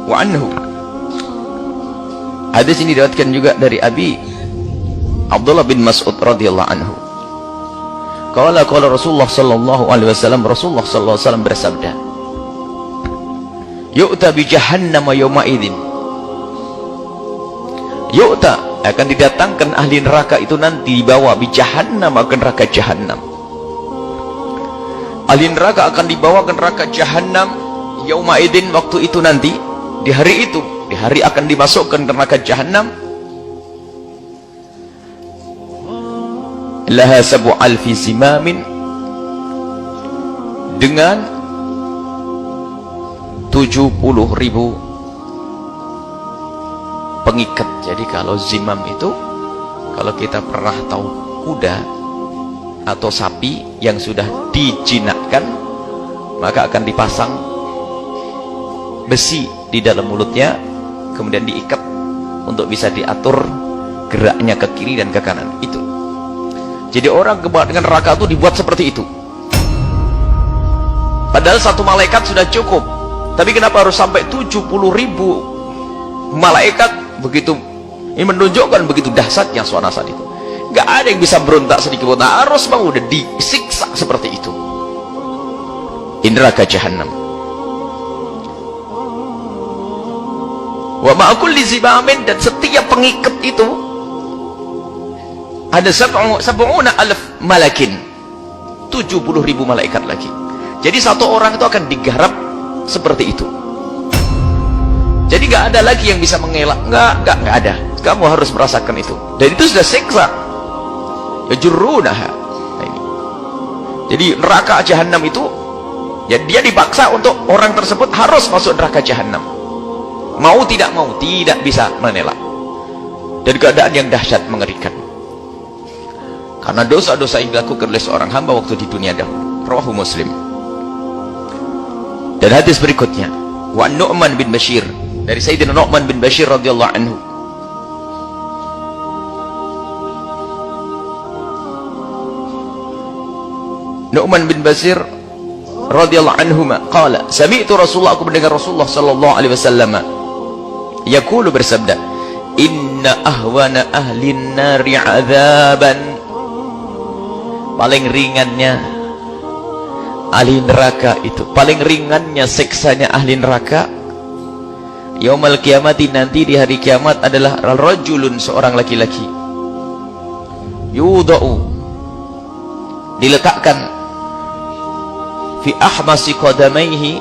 wa anhu. Hadis ini diriwayatkan juga dari Abi Abdullah bin Mas'ud radhiyallahu anhu. Qala Rasulullah sallallahu alaihi wasallam, Rasulullah sallallahu alaihi wasallam bersabda, yu'ta bi jahannam yawma idzin. Yu'ta, akan didatangkan ahli neraka itu nanti dibawa bi jahannam, ke neraka jahannam. Ahli neraka akan dibawa ke neraka jahannam yauma idzin, waktu itu nanti, di hari itu, di hari akan dimasukkan ke neraka jahannam. Laha sabu alfi simamin, dengan 70.000 pengikat. Jadi kalau zimam itu, kalau kita pernah tahu kuda atau sapi yang sudah dijinakkan, maka akan dipasang besi di dalam mulutnya, kemudian diikat untuk bisa diatur geraknya ke kiri dan ke kanan. Itu jadi orang dengan neraka itu dibuat seperti itu. Padahal satu malaikat sudah cukup, tapi kenapa harus sampai 70.000 malaikat? Begitu, ini menunjukkan begitu dahsyatnya suasana saat itu. Gak ada yang bisa berontak sedikit pun, harus bang udah disiksa seperti itu. Neraka jahannam. Wa ma'kulli zibamin, dan setiap pengikat itu ada 70.000 malakin, 70.000 malaikat lagi. Jadi satu orang itu akan digarap seperti itu. Jadi gak ada lagi yang bisa mengelak, gak ada. Kamu harus merasakan itu, dan itu sudah siksa. Yajurrunaha. Nah, ini. Jadi neraka jahannam itu, ya dia dipaksa untuk orang tersebut harus masuk neraka jahannam. Mau tidak mau, tidak bisa menelak. Dan keadaan yang dahsyat, mengerikan. Karena dosa-dosa yang dilakukan oleh seorang hamba waktu di dunia dahulu. Rawahu Muslim. Dan hadis berikutnya, wa Nu'man bin Bashir, dari Sayyidina Nu'man bin Bashir radhiyallahu anhu. Nu'man bin Bashir radhiyallahu anhu qala, sami'tu Rasulullah, aku mendengar Rasulullah sallallahu alaihi wasallam yaqulu, bersabda, inna ahwana ahlin nari adzaban, paling ringannya ahli neraka itu, paling ringannya siksanya ahli neraka yaumul kiamati, nanti di hari kiamat, adalah rajulun, seorang laki-laki, yudau, diletakkan, fi ahmasi qadamaihi,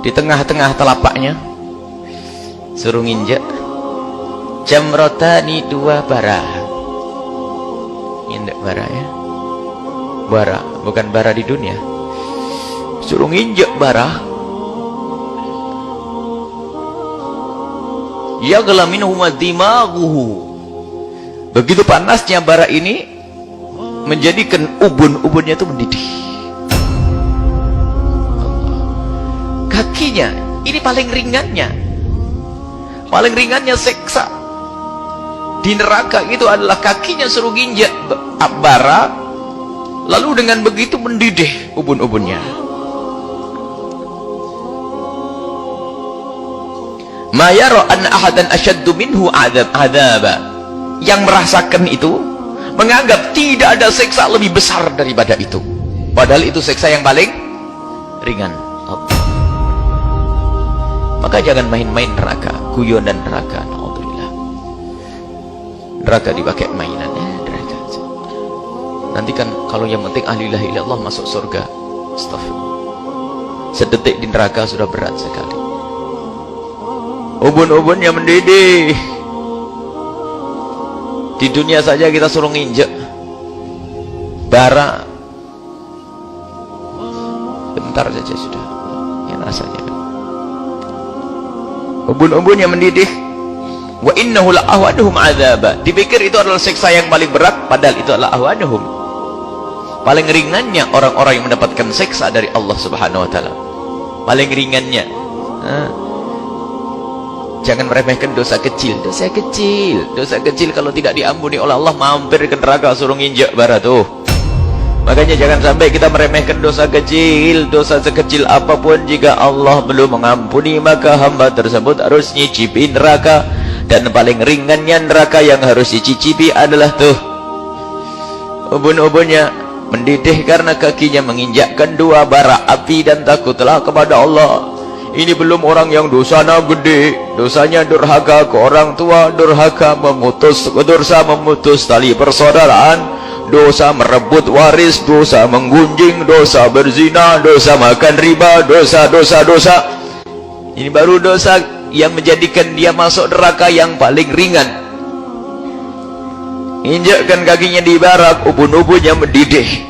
di tengah-tengah telapaknya, suruh nginjak, jamrotani, dua bara. Indak bara ya, bara, bukan bara di dunia, suruh nginjak bara. Yaghla minhuma dimaghuhu, begitu panasnya bara ini menjadikan ubun-ubunnya itu mendidih. Kakinya ini paling ringannya siksa di neraka itu adalah kakinya, suruh nginjak bara, lalu dengan begitu mendidih ubun-ubunnya. Ma yara an ahadan ashaddu minhu adzaba, yang merasakan itu menganggap tidak ada siksa lebih besar daripada itu, padahal itu siksa yang paling ringan. Maka jangan main-main neraka, guyonan neraka. Alhamdulillah, neraka dipakai mainan ya, neraka. Nanti kan kalau yang penting ahli la ilaha illallah masuk surga, astagfirullah, sedetik di neraka sudah berat sekali. Ubun-ubunnya mendidih. Di dunia saja kita suruh nginjek bara, bentar saja sudah ya rasanya. Ubun-ubunnya mendidih. Wa innahu la ahwanuhum adzaba, dipikir itu adalah siksa yang paling berat, padahal itu adalah ahwanuhum, paling ringannya orang-orang yang mendapatkan siksa dari Allah Subhanahu wa taala, paling ringannya. Jangan meremehkan dosa kecil. Dosa kecil kalau tidak diampuni oleh Allah, mampir ke neraka, suruh nginjak bara tuh. Makanya jangan sampai kita meremehkan dosa kecil. Dosa sekecil apapun, jika Allah belum mengampuni, maka hamba tersebut harus nyicipi neraka. Dan paling ringannya neraka yang harus dicicipi adalah tuh ubun-ubunnya, mendidih karena kakinya menginjakkan 2 bara api, dan takutlah kepada Allah. Ini belum orang yang dosanya gede, dosanya durhaka ke orang tua, durhaka dosa memutus tali persaudaraan, dosa merebut waris, dosa menggunjing, dosa berzina, dosa makan riba, dosa. Ini baru dosa yang menjadikan dia masuk neraka yang paling ringan. Injakkan kakinya di barak, ubun-ubunnya mendidih.